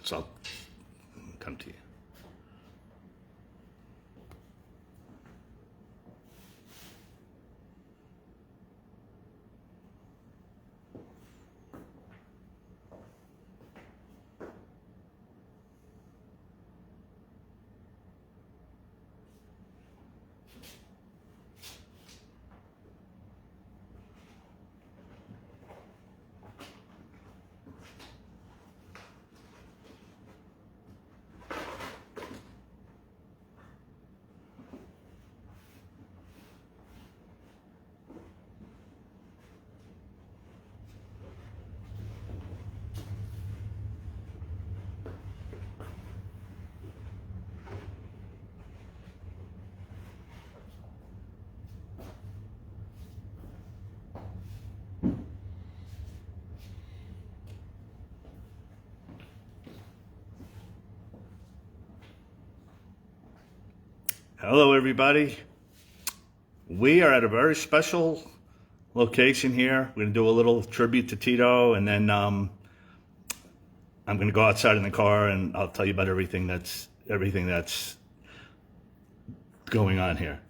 So I'll come to you. Hello, everybody. We are at a very special location here. We're going to do a little tribute to Tito, and then I'm going to go outside in the car, and I'll tell you about everything that's going on here.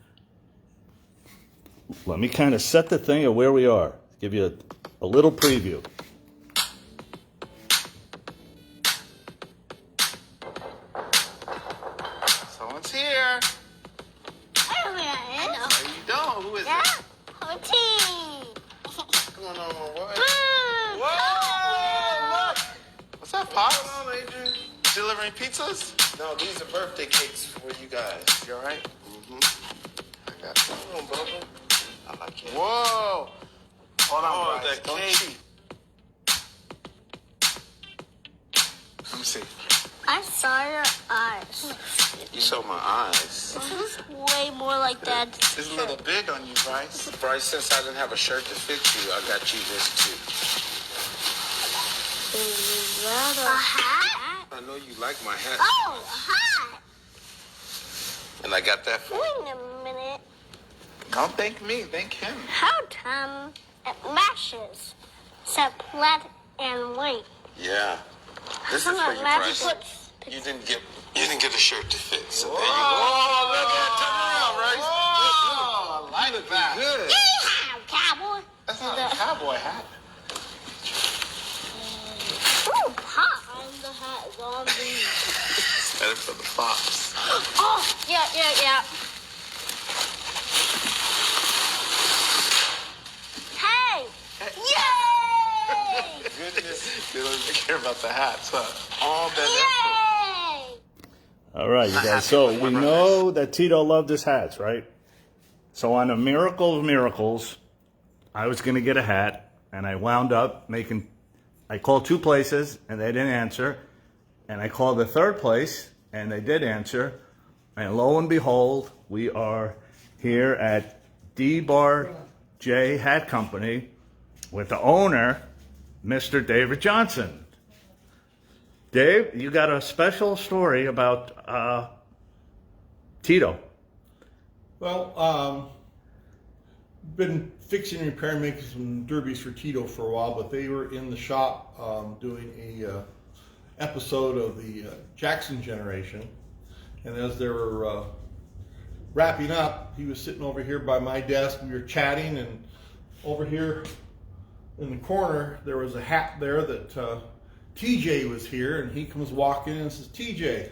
Let me kind of set the thing of where we are. Give you a little preview. Someone's here. Who is it? What's going on, my boy? Whoa! Look! What's up, Pops? What's going on, Adrian? Delivering pizzas? No, these are birthday cakes for you guys. You all right? I got some. Come on, Bubba. I like it. Whoa! Hold on, Oh, Bryce. that Don't cake. cheat. Let me see. I saw your eyes. You saw my eyes. This is way more like Dad's. It's a little big on you, Bryce. Bryce, since I didn't have a shirt to fit you, I got you this too. Is that a hat? I know you like my hat. Oh, a hat. And I got that for you. Wait a minute. Don't thank me. Thank him. How come it matches? Except black and white. Yeah. This is for you, Bryce. You didn't get a shirt to fit, so there you go. Oh, look at it. Turn around, Bryce. Whoa, I like that. Good. Yeehaw, cowboy. That's not a cowboy hat. Ooh, pop. And the hat is on me. Better for the pops. Oh, yeah. Hey! Yay! Goodness. They don't even care about the hats, huh? All that effort. Yay! All right, you guys. So we know that Tito loved his hats, right? So on a miracle of miracles, I was going to get a hat, and I wound up I called two places, and they didn't answer. And I called the third place, and they did answer. And lo and behold, we are here at D-Bar J Hat Company with the owner, Mr. David Johnson. Dave, you got a special story about Tito. Well, been fixing and repairing, making some derbies for Tito for a while, but they were in the shop doing a episode of the Jackson generation, and as they were wrapping up, he was sitting over here by my desk. We were chatting, and over here in the corner there was a hat there that TJ was here, and he comes walking in and says, "TJ,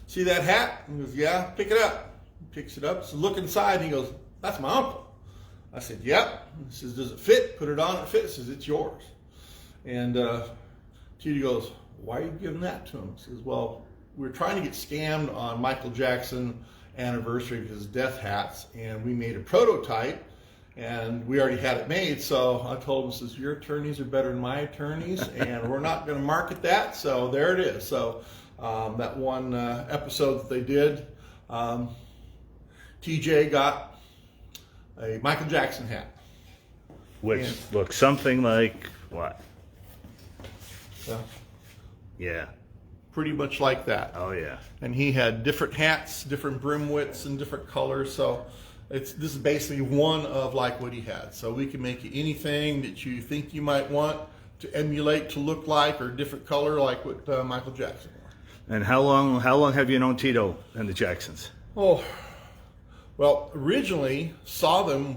see that hat?" And he goes, "Yeah." "Pick it up." He picks it up. So look inside, and he goes, "That's my uncle." I said, "Yep." He says, "Does it fit?" "Put it on, it fits." He says, "It's yours." And TJ goes, "Why are you giving that to him?" He says, "Well, we're trying to get scammed on Michael Jackson anniversary of his death hats, and we made a prototype, and we already had it made." So I told him, says, "Your attorneys are better than my attorneys, and we're not going to market that." So there it is. So that one episode that they did, TJ got a Michael Jackson hat. Which looks something like what? Yeah. Pretty much like that. Oh, yeah. And he had different hats, different brim widths, and different colors. So this is basically one of like what he had. So we can make anything that you think you might want to emulate to look like, or different color like what Michael Jackson wore. And how long have you known Tito and the Jacksons? Oh, well, originally saw them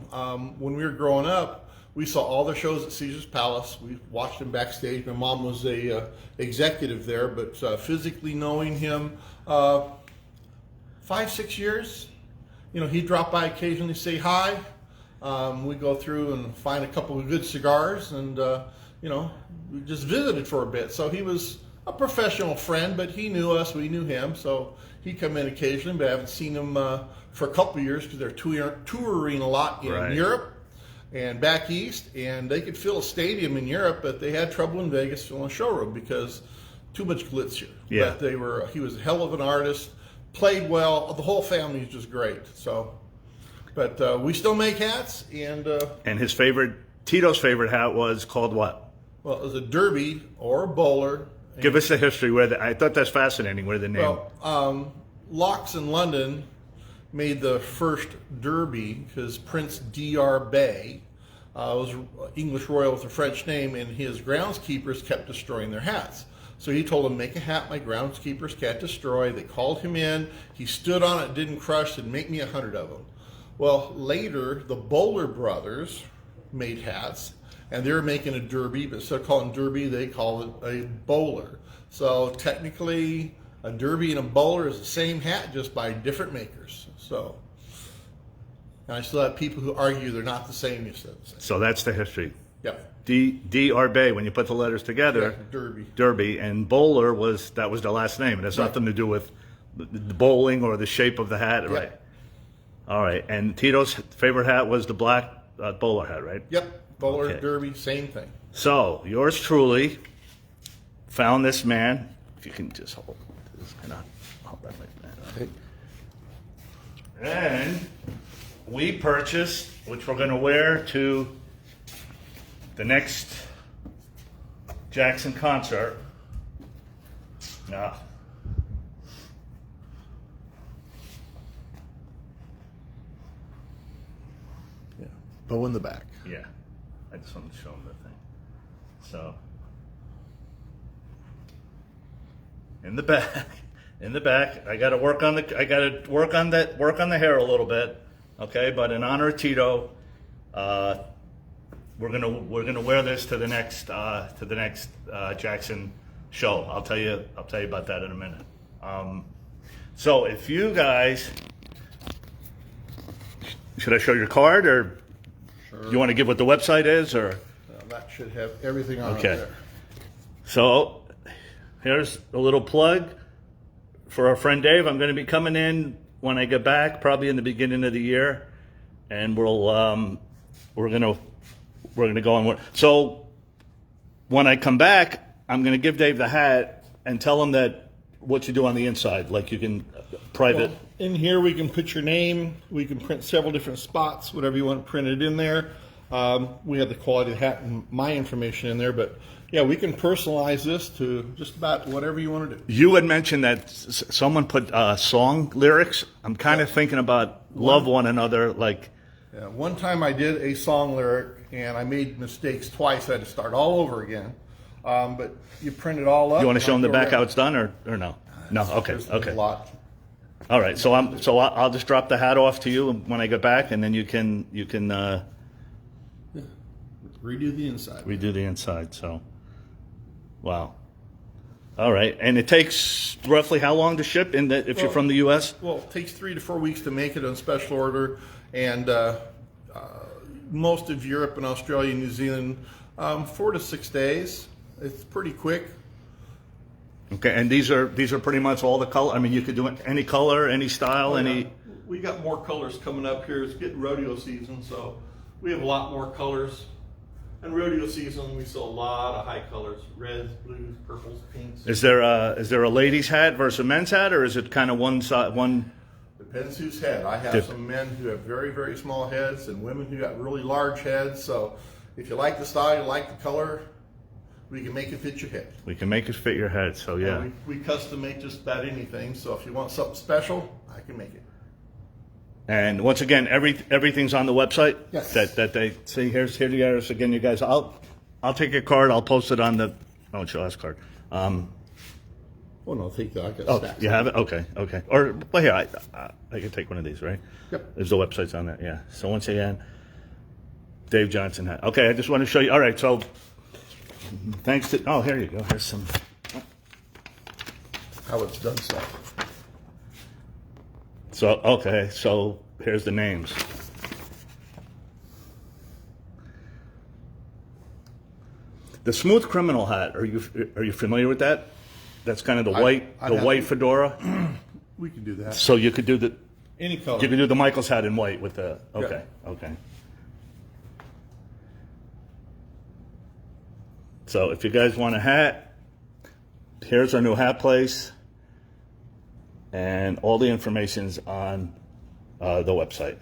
when we were growing up. We saw all their shows at Caesar's Palace. We watched them backstage. My mom was a executive there, but physically knowing him 5-6 years. You know, he'd drop by occasionally, say hi. We go through and find a couple of good cigars, and you know, we just visited for a bit. So he was a professional friend, but he knew us, we knew him. So he'd come in occasionally, but I haven't seen him for a couple of years because they're touring a lot in Europe and back east, and they could fill a stadium in Europe, but they had trouble in Vegas filling a showroom because too much glitz here. Yeah. But he was a hell of an artist, played well. The whole family is just great. So, but we still make hats, and Tito's favorite hat was called what? well, it was a derby or a bowler. Give us the history. I thought that's fascinating. Where the name? Well, Locks in London made the first derby because Prince D.R. Bay was English royal with a French name, and his groundskeepers kept destroying their hats. So he told them, make a hat my groundskeepers can't destroy. They called him in. He stood on it, didn't crush, and make me 100 of them. Well, later, the Bowler brothers made hats, and they were making a derby, but instead of calling derby, they call it a bowler. So technically, a derby and a bowler is the same hat, just by different makers. So, and I still have people who argue they're not the same. You said. So that's the history. Yep. D.R. Bay, when you put the letters together, Derby. Derby, and Bowler was the last name. It has nothing to do with the bowling or the shape of the hat, right? Yep. All right. And Tito's favorite hat was the black bowler hat, right? Yep. Bowler, Okay. derby, same thing. So yours truly found this man. If you can just hold this, hold that like that. Okay. And we purchased, which we're going to wear to the next Jackson concert. Now, Yeah. Bow in the back. yeah, I just wanted to show him the thing. So, in the back, I got to work on the hair a little bit, okay? But in honor of Tito, we're gonna wear this to the next Jackson show. I'll tell you about that in a minute. So if you guys, should I show your card, or Sure. you want to give what the website is, or? That should have everything on Okay. it there. So here's a little plug for our friend Dave. I'm going to be coming in when I get back, probably in the beginning of the year, and we're gonna go on. So when I come back, I'm going to give Dave the hat and tell him that what you do on the inside, like you can private. Well, in here we can put your name. We can print several different spots, whatever you want printed in there. We have the quality of the hat and my information in there, but yeah, we can personalize this to just about whatever you want to do. You had mentioned that someone put song lyrics. I'm kind of thinking about love one another, like. Yeah, one time I did a song lyric and I made mistakes twice. I had to start all over again. But you print it all up. You want to show them the back around. how it's done, or no? No. Okay. There's Okay. a lot. All right. So I'll just drop the hat off to you when I get back, and then you can Redo the inside. redo the inside. So, wow. All right. And it takes roughly how long to ship if you're from the U.S.? Well, it takes 3 to 4 weeks to make it on special order, and most of Europe and Australia, New Zealand, 4 to 6 days. It's pretty quick. Okay. And these are pretty much all the color. I mean, you could do any color, any style, any. We got more colors coming up here. It's getting rodeo season, so we have a lot more colors. And rodeo season, we sell a lot of high colors: reds, blues, purples, pinks. Is there a ladies' hat versus a men's hat, or is it kind of one side one? Depends whose head. I have some men who have very, very small heads and women who got really large heads. So if you like the style, you like the color, we can make it fit your head. We can make it fit your head. So yeah. We custom make just about anything. So if you want something special, I can make it. And once again, everything's on the website. Yes. That they see. Here you guys again. You guys, I'll take your card. I'll post it on the. I won't show us card. Oh no, take that. I got Oh, stacks. you have it? Okay, okay. Or, well, here, I can take one of these, right? Yep. There's the websites on that, yeah. So once again, Dave Johnson hat. Okay, I just want to show you. All right, so thanks to, oh, here you go. Here's some. How it's done stuff. So, okay, so here's the names. The Smooth Criminal hat, are you familiar with that? That's kind of the white fedora. We can do that. So you could do the Any color. you could do the Michaels hat in white with the okay, Yeah. okay. So if you guys want a hat, here's our new hat place, and all the information's on the website.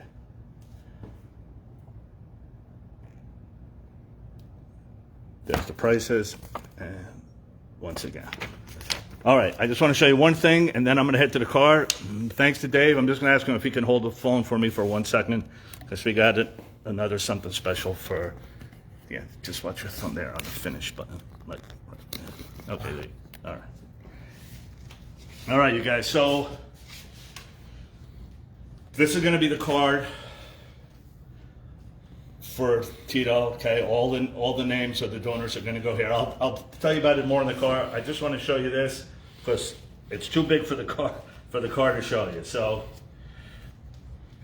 There's the prices, and once again. All right, I just want to show you one thing, and then I'm going to head to the car. Thanks to Dave. I'm just going to ask him if he can hold the phone for me for 1 second, because we got another something special for, yeah, just watch your thumb there on the finish button. Like, okay, there you go. All right. All right, you guys, so this is going to be the card for Tito, okay? All the names of the donors are going to go here. I'll tell you about it more in the car. I just want to show you this because it's too big for the car to show you. So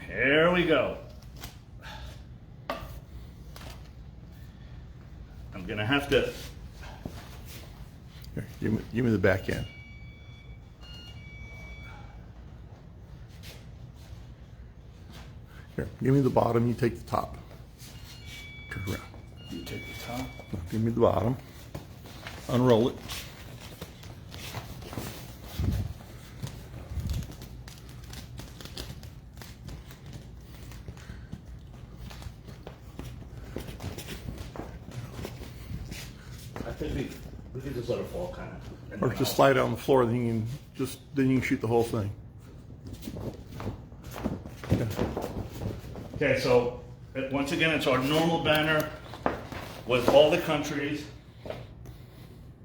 here we go. I'm going to have to. Here, give me the back end. Here, give me the bottom. You take the top. Turn around. You take the top. No, give me the bottom. Unroll it. I think we could just let it fall kind of. Or just slide it on the floor, then you can shoot the whole thing. Okay, so once again, it's our normal banner with all the countries.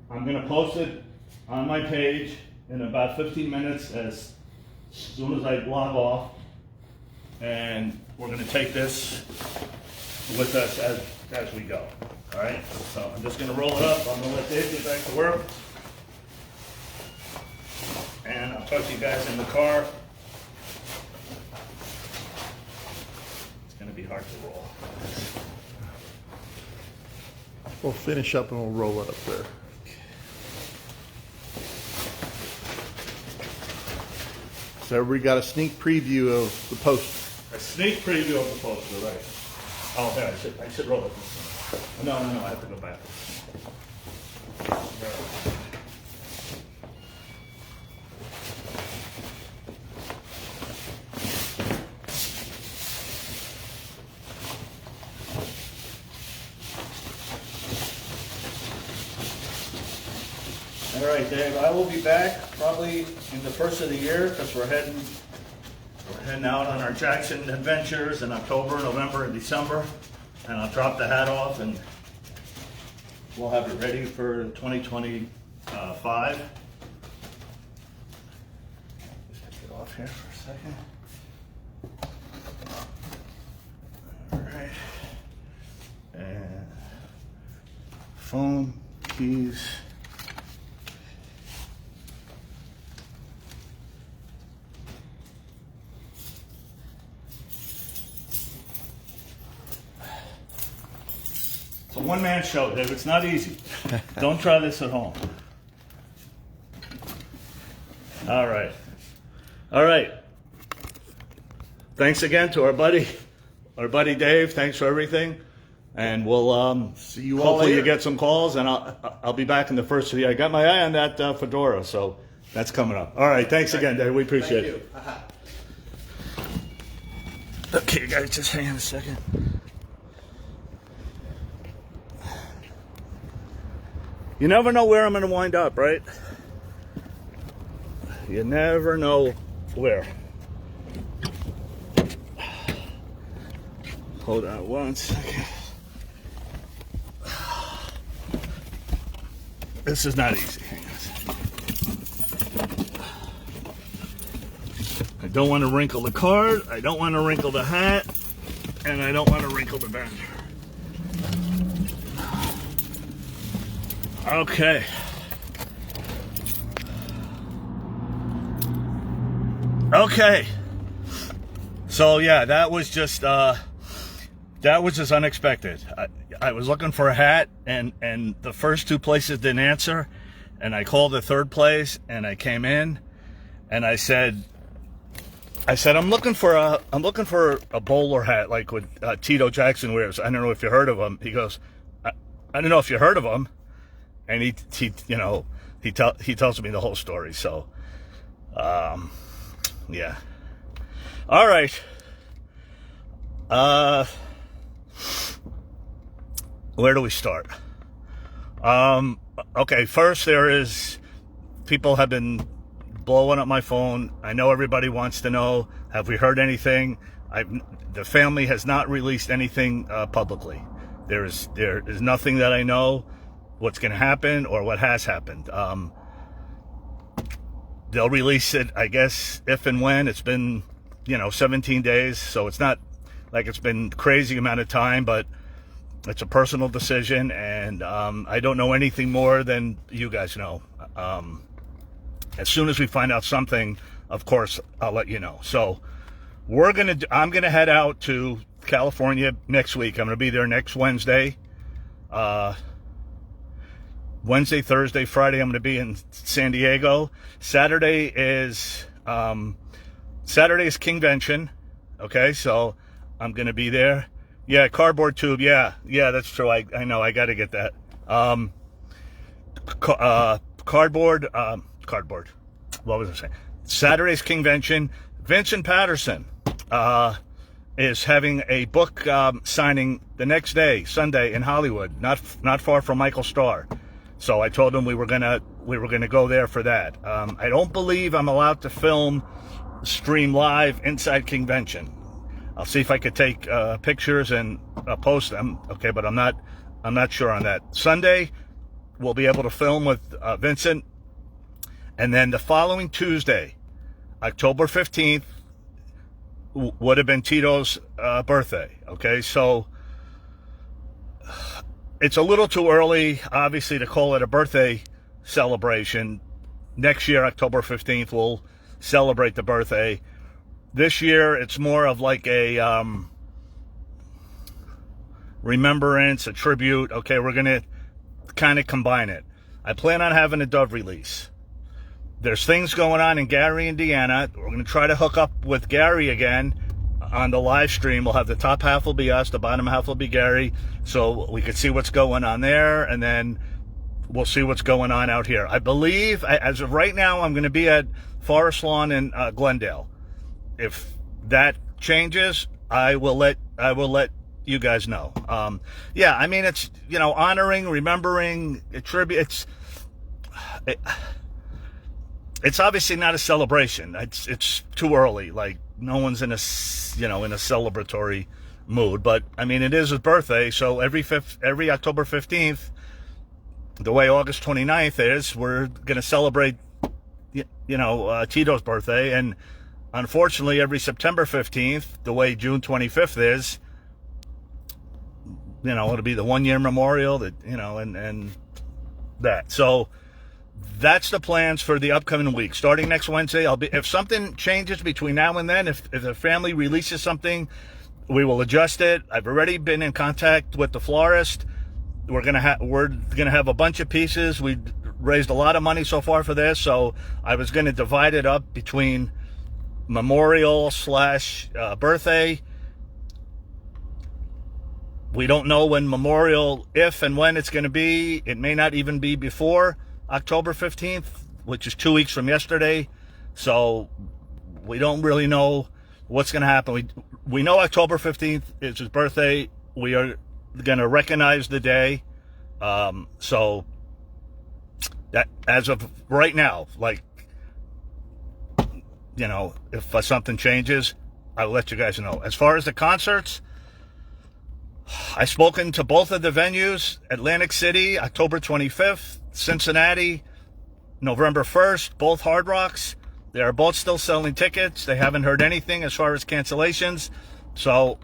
I'm going to post it on my page in about 15 minutes as soon as I log off. And we're going to take this with us as we go. All right, so I'm just going to roll it up. I'm going to let Dave get back to work. And I'll talk to you guys in the car. It's going to be hard to roll. We'll finish up and we'll roll it up there. So everybody got a sneak preview of the poster. A sneak preview of the poster, right? Oh, yeah, I should roll it. No, I have to go back. All right, Dave, I will be back probably in the first of the year because we're heading out on our Jackson adventures in October, November, and December. And I'll drop the hat off and we'll have it ready for 2025. Just take it off here for a second. All right. And phone, keys. It's a one-man show, Dave. It's not easy. Don't try this at home. All right. All right. Thanks again to our buddy Dave. Thanks for everything. And we'll See you all hopefully later. you get some calls, and I'll be back in the first of the year. I got my eye on that fedora, so that's coming up. All right. Thanks again, Dave. We appreciate it. Okay, you guys, just hang on a second. You never know where I'm going to wind up, right? You never know where. Hold on 1 second. This is not easy. Hang on a second. I don't want to wrinkle the card. I don't want to wrinkle the hat. And I don't want to wrinkle the badge. Okay. Okay. So yeah, that was just unexpected. I was looking for a hat, and the first two places didn't answer, and I called the third place, and I came in, and I said I'm looking for a bowler hat like what Tito Jackson wears. I don't know if you heard of him. He goes, I don't know if you heard of him, and he tells me the whole story. So, yeah. All right. Where do we start? Okay, first people have been blowing up my phone. I know everybody wants to know, have we heard anything? The family has not released anything publicly. There is nothing that I know what's going to happen or what has happened. They'll release it, I guess, if and when. It's been, 17 days, so it's not like it's been crazy amount of time, but it's a personal decision, and I don't know anything more than you guys know. As soon as we find out something, of course, I'll let you know. So I'm gonna head out to California next week. I'm gonna be there next Wednesday. Wednesday, Thursday, Friday, I'm gonna be in San Diego. Saturday is Convention. Okay, so I'm gonna be there. Yeah, cardboard tube. Yeah, that's true. I know. I got to get that. Cardboard. What was I saying? Saturday's Convention. Vincent Patterson is having a book signing the next day, Sunday, in Hollywood, not far from Michael Starr. So I told him we were gonna go there for that. I don't believe I'm allowed to stream live inside Convention. I'll see if I could take pictures and post them. Okay, but I'm not sure on that. Sunday, we'll be able to film with Vincent, and then the following Tuesday, October 15th, would have been Tito's birthday. Okay, so it's a little too early, obviously, to call it a birthday celebration. Next year, October 15th, we'll celebrate the birthday. This year, it's more of like a remembrance, a tribute. Okay, we're going to kind of combine it. I plan on having a Dove release. There's things going on in Gary, Indiana. We're going to try to hook up with Gary again on the live stream. We'll have the top half will be us, the bottom half will be Gary, so we can see what's going on there, and then we'll see what's going on out here. I believe, as of right now, I'm going to be at Forest Lawn in Glendale. If that changes, I will let you guys know. Yeah, I mean, it's, honoring, remembering, a tribute. It's obviously not a celebration. It's too early. Like, no one's in a celebratory mood. But I mean, it is his birthday, so every October 15th, the way August 29th is, we're gonna celebrate, Tito's birthday, and unfortunately, every September 15th, the way June 25th is, it'll be the 1 year memorial that, and that. So that's the plans for the upcoming week. Starting next Wednesday, if something changes between now and then, if the family releases something, we will adjust it. I've already been in contact with the florist. We're gonna have a bunch of pieces. We raised a lot of money so far for this, so I was gonna divide it up between memorial / birthday. We don't know when memorial, if and when it's going to be. It may not even be before October 15th, which is 2 weeks from yesterday. So we don't really know what's going to happen. We know October 15th is his birthday. We are going to recognize the day. So that, as of right now, like, if something changes, I'll let you guys know. As far as the concerts, I've spoken to both of the venues. Atlantic City, October 25th. Cincinnati, November 1st. Both Hard Rocks. They are both still selling tickets. They haven't heard anything as far as cancellations. So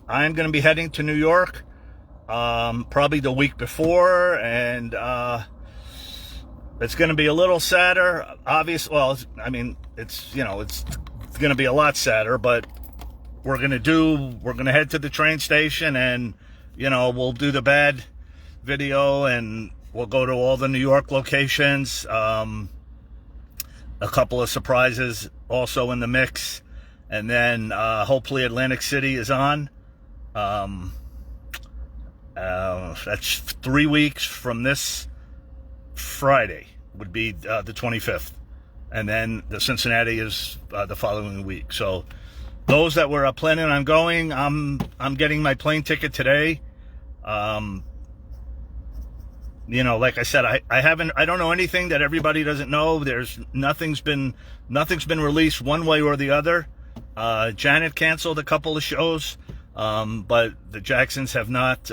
I'm going to be heading to New York probably the week before, and it's going to be a little sadder. It's going to be a lot sadder, but we're going to head to the train station, and we'll do the bad video, and we'll go to all the New York locations. A couple of surprises also in the mix, and then hopefully Atlantic City is on. That's 3 weeks from this Friday, would be the 25th, and then the Cincinnati is the following week. So those that were planning on going, I'm getting my plane ticket today. Like I said, I don't know anything that everybody doesn't know. Nothing's been released one way or the other. Janet canceled a couple of shows, but the Jacksons have not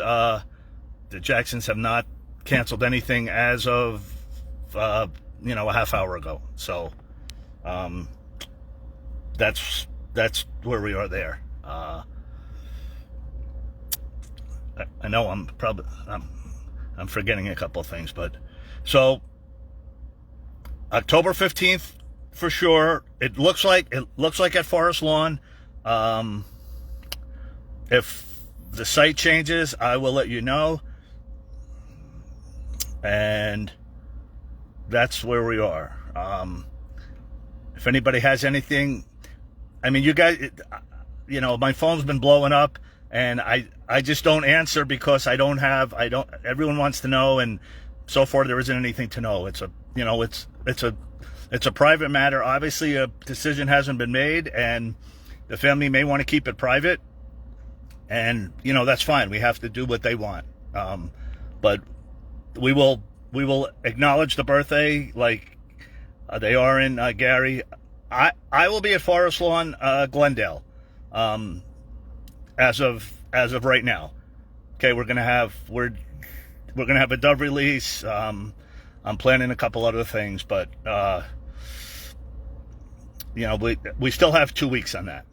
canceled anything as of a half hour ago. So that's where we are there. I know I'm forgetting a couple of things, but so October 15th for sure. It looks like at Forest Lawn. If the site changes, I will let you know. And that's where we are. If anybody has anything, you guys, my phone's been blowing up, and I just don't answer because everyone wants to know, and so far there isn't anything to know. It's a private matter. Obviously a decision hasn't been made, and the family may want to keep it private, and that's fine. We have to do what they want. But we will acknowledge the birthday like they are in Gary. I will be at Forest Lawn, Glendale, as of right now. Okay, we're gonna have a dove release. I'm planning a couple other things, but we still have 2 weeks on that.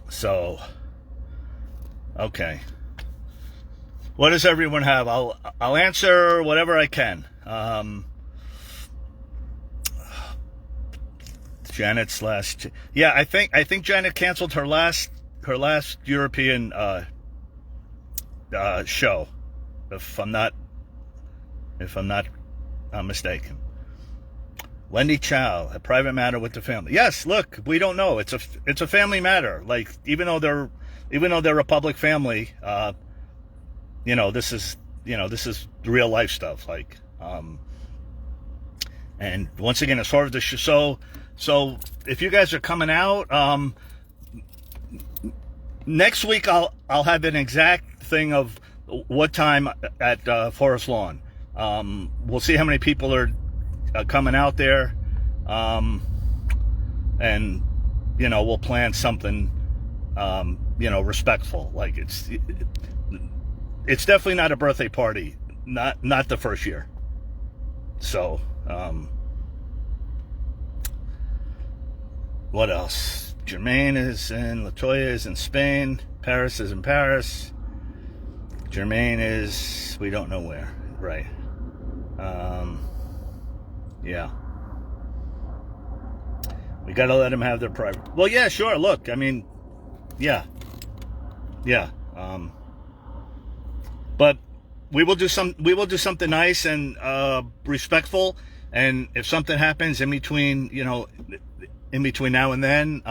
So okay, what does everyone have? I'll answer whatever I can. Janet's last, yeah, I think Janet canceled her last European show, if I'm not mistaken. Wendy Chow, a private matter with the family. Yes, look, we don't know. It's a family matter. Like, even though they're a public family, this is real life stuff. Like, and once again, as far as the show, so if you guys are coming out, next week I'll have an exact thing of what time at Forest Lawn. We'll see how many people are coming out there, and we'll plan something respectful. Like, it's definitely not a birthday party, not the first year. So what else? Jermaine is in, Latoya is in Spain, Paris is in Paris, Jermaine is, we don't know where, right? Yeah, we gotta let them have their private. Well, yeah, sure. Look, yeah. But we will do something nice and respectful. And if something happens in between now and then,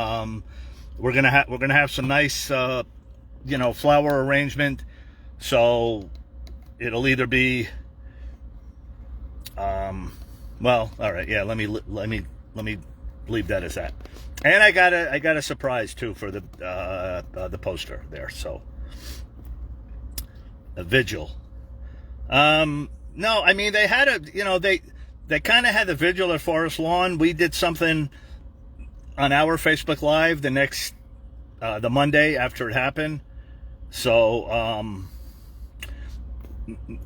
we're gonna have some nice, flower arrangement. So it'll either be, well, all right, yeah. Let me leave that as that. And I got a surprise too for the poster there. So a vigil. No, they had they kind of had the vigil at Forest Lawn. We did something on our Facebook Live the Monday after it happened. So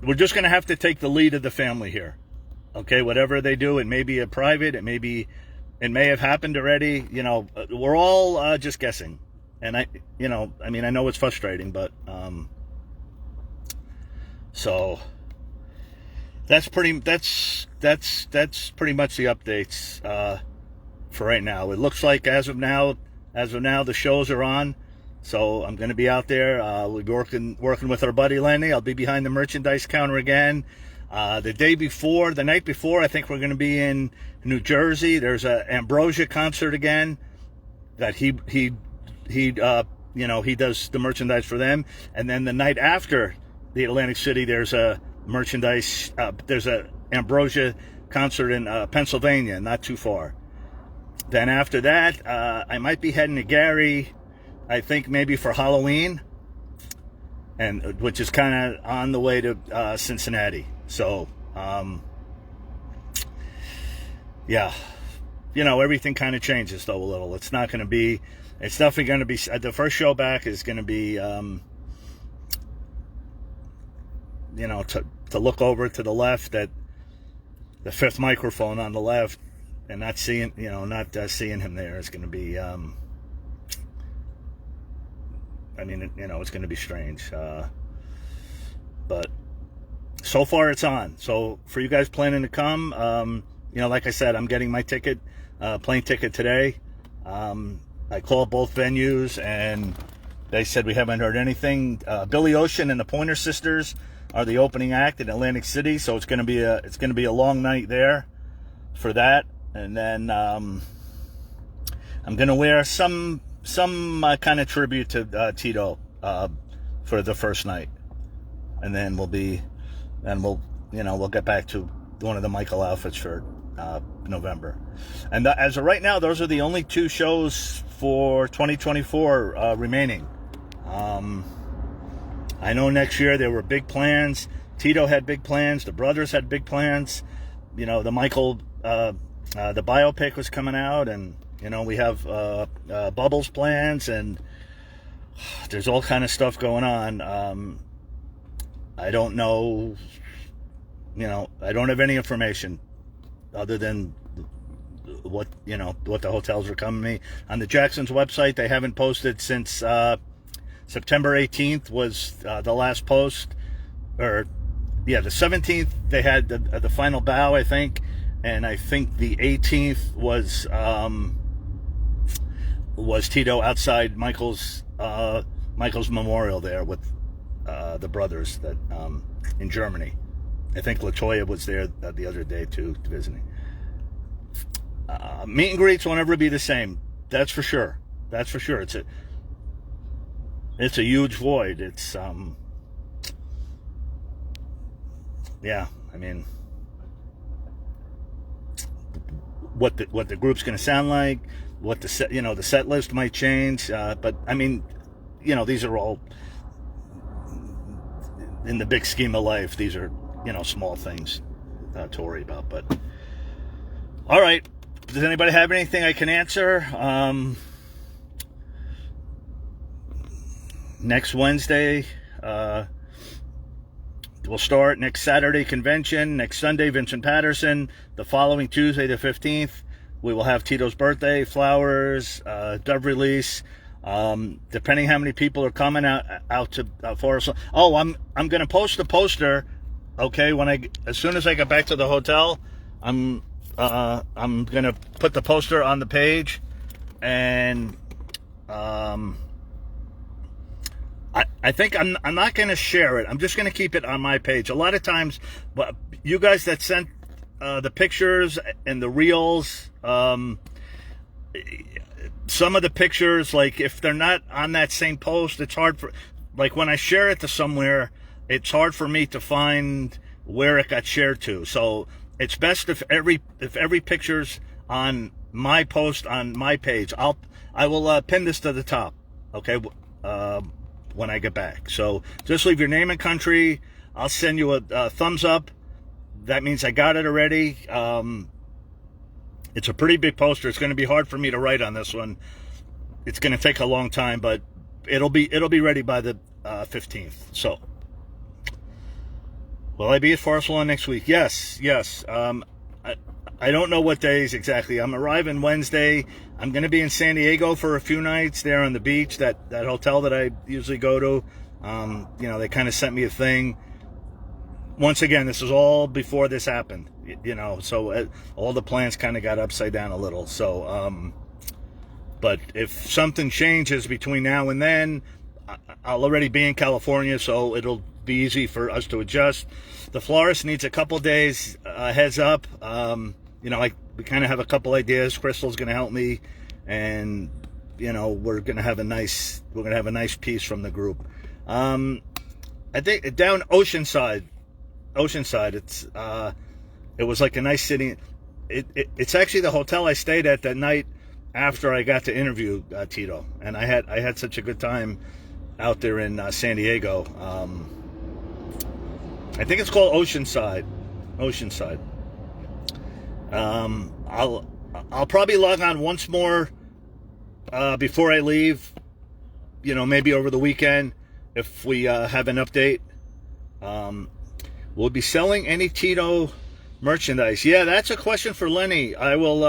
we're just going to have to take the lead of the family here. Okay, whatever they do, it may be a private, it may be It may have happened already. You know, we're all just guessing. And I know it's frustrating, but so that's pretty much the updates for right now. It looks like as of now the shows are on. So I'm going to be out there. We'll be working with our buddy Lenny. I'll be behind the merchandise counter again. The night before, I think we're going to be in New Jersey. There's a Ambrosia concert again that he does the merchandise for them. And then the night after the Atlantic City, there's a Ambrosia concert in Pennsylvania, not too far. Then after that, I might be heading to Gary, I think maybe for Halloween, and which is kind of on the way to Cincinnati. So, yeah, everything kind of changes though a little. It's definitely going to be, the first show back is going to be, to look over to the left at the fifth microphone on the left and not seeing him there is going to be, it's going to be strange. But so far it's on. So for you guys planning to come, like I said, I'm getting my ticket, plane ticket today. I called both venues and they said we haven't heard anything. Billy Ocean and the Pointer Sisters are the opening act in Atlantic City, so it's going to be a long night there for that. And then I'm going to wear some kind of tribute to Tito for the first night, and then we'll get back to one of the Michael outfits for November. And as of right now, those are the only two shows for 2024 remaining. I know next year there were big plans. Tito had big plans. The brothers had big plans. The Michael, the biopic was coming out, and we have Bubbles plans, and there's all kind of stuff going on. I don't know. I don't have any information other than what the hotels are coming me. On the Jackson's website, they haven't posted since September 18th was the last post, the 17th they had the final bow, I think, and I think the 18th was Tito outside Michael's memorial there with the brothers that in Germany. I think LaToya was there the other day too, visiting. Meet and greets won't ever be the same. That's for sure. It's a huge void. It's what the group's going to sound like, what the set list might change, but these are all, in the big scheme of life, these are small things to worry about. But all right, does anybody have anything I can answer? Next Wednesday, we'll start. Next Saturday, convention. Next Sunday, Vincent Patterson. The following Tuesday, the 15th, we will have Tito's birthday, flowers, dove release. Depending how many people are coming out to Forest. Oh, I'm going to post the poster. Okay, as soon as I get back to the hotel, I'm going to put the poster on the page, and I think I'm not going to share it. I'm just going to keep it on my page. A lot of times, but you guys that sent the pictures and the reels, some of the pictures, like if they're not on that same post, it's hard for, like when I share it to somewhere, it's hard for me to find where it got shared to. So it's best if every picture's on my post on my page. I will pin this to the top. Okay. When I get back. So just leave your name and country. I'll send you a thumbs up. That means I got it already. It's a pretty big poster. It's going to be hard for me to write on this one. It's going to take a long time, but it'll be ready by the 15th. So will I be at Forest Lawn next week? Yes. I don't know what days exactly. I'm arriving Wednesday. I'm going to be in San Diego for a few nights there on the beach, that hotel that I usually go to. You know, they kind of sent me a thing. Once again, this was all before this happened, you know, so all the plans kind of got upside down a little. So, but if something changes between now and then, I'll already be in California, so it'll be easy for us to adjust. The florist needs a couple days heads up. You know, we kind of have a couple ideas. Crystal's going to help me, and you know, we're going to have a nice piece from the group. I think down Oceanside, it was like a nice city. It's actually the hotel I stayed at that night after I got to interview Tito, and I had such a good time out there in San Diego. I think it's called Oceanside. I'll probably log on once more before I leave. You know, maybe over the weekend if we have an update. We'll be selling any Tito merchandise. Yeah, that's a question for Lenny. I will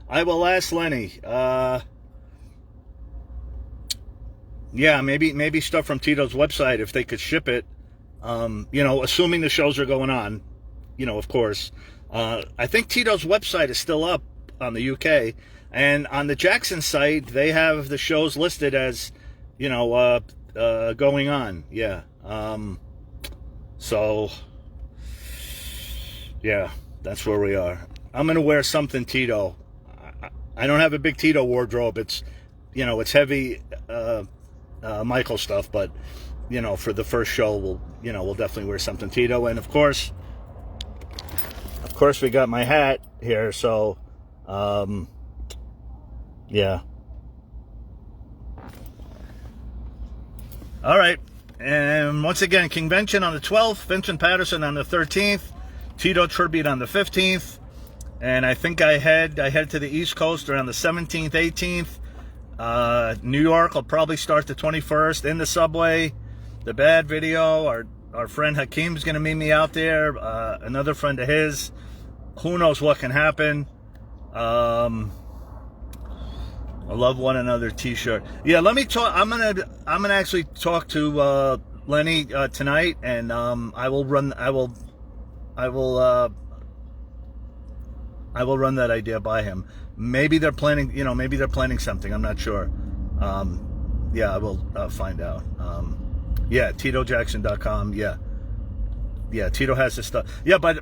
ask Lenny. Yeah, maybe stuff from Tito's website if they could ship it. You know, assuming the shows are going on. You know, of course. I think Tito's website is still up on the UK, and on the Jackson site they have the shows listed as, you know, going on. Yeah. So, yeah, that's where we are. I'm going to wear something Tito. I don't have a big Tito wardrobe. It's, you know, it's heavy Michael stuff, but, you know, for the first show, we'll definitely wear something Tito. And, of course, we got my hat here, so, yeah. All right. And once again, Convention on the 12th, Vincent Patterson on the 13th, Tito Tribute on the 15th, and I think I head to the East Coast around the 17th, 18th. New York, I'll probably start the 21st in the subway. The Bad video, our friend Hakeem's going to meet me out there, another friend of his. Who knows what can happen. I love one another T-shirt. Yeah, let me talk. I'm gonna actually talk to Lenny tonight, and I will run that idea by him. Maybe they're planning. You know, maybe they're planning something. I'm not sure. Yeah, I will find out. Yeah, TitoJackson.com. Yeah, Tito has his stuff. Yeah, but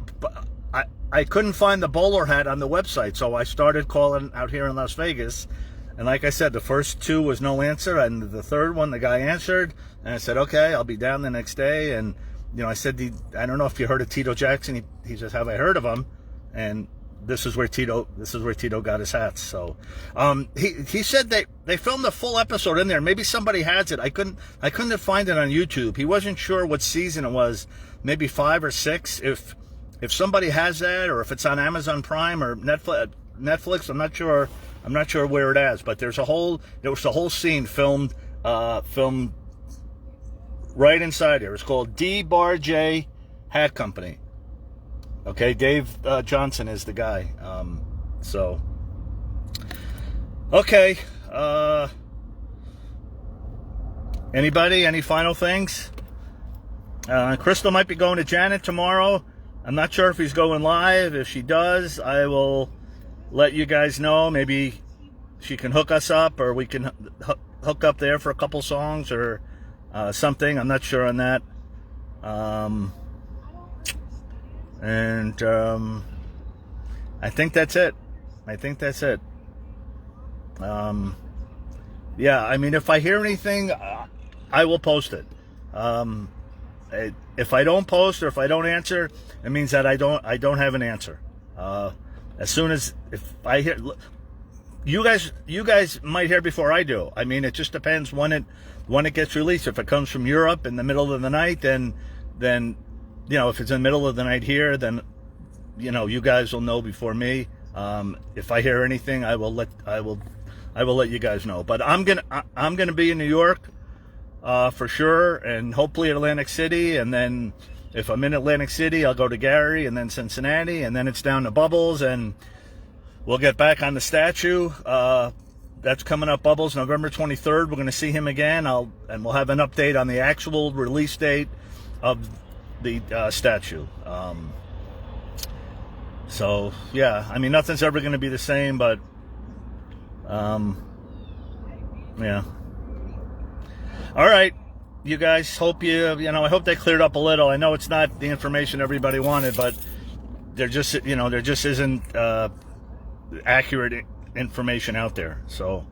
I couldn't find the bowler hat on the website, so I started calling out here in Las Vegas. And like I said, the first two was no answer, and the third one, the guy answered, and I said, okay, I'll be down the next day. And, you know, I said, I don't know if you heard of Tito Jackson. He says, have I heard of him? And this is where Tito got his hats. So, he said they filmed the full episode in there. Maybe somebody has it. I couldn't find it on YouTube. He wasn't sure what season it was, maybe 5 or 6. If somebody has that, or if it's on Amazon Prime or Netflix, I'm not sure where it is, but there was a whole scene filmed right inside here. It's called D Bar J Hat Company. Okay, Dave Johnson is the guy. So, okay. Anybody? Any final things? Crystal might be going to Janet tomorrow. I'm not sure if he's going live. If she does, I will let you guys know. Maybe she can hook us up, or we can hook up there for a couple songs or something. I'm not sure on that. And I think that's it. Yeah, I mean, if I hear anything, I will post it. If I don't post or if I don't answer, it means that I don't have an answer. As soon as if I hear, you guys might hear before I do. I mean, it just depends when it gets released. If it comes from Europe in the middle of the night, then you know, if it's in the middle of the night here, then you know, you guys will know before me. If I hear anything, I will let you guys know. But I'm gonna be in New York for sure, and hopefully Atlantic City, and then If I'm in Atlantic City, I'll go to Gary and then Cincinnati, and then it's down to Bubbles, and we'll get back on the statue. That's coming up, Bubbles, November 23rd. We're going to see him again, and we'll have an update on the actual release date of the statue. So, yeah, I mean, nothing's ever going to be the same, but, yeah. All right, you guys, hope I hope they cleared up a little. I know it's not the information everybody wanted, but there just isn't accurate information out there. So,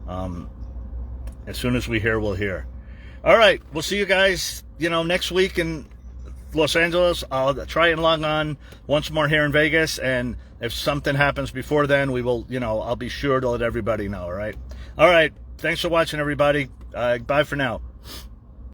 as soon as we hear, we'll hear. All right, we'll see you guys, next week in Los Angeles. I'll try and log on once more here in Vegas, and if something happens before then, we will, I'll be sure to let everybody know. All right. Thanks for watching, everybody. Bye for now.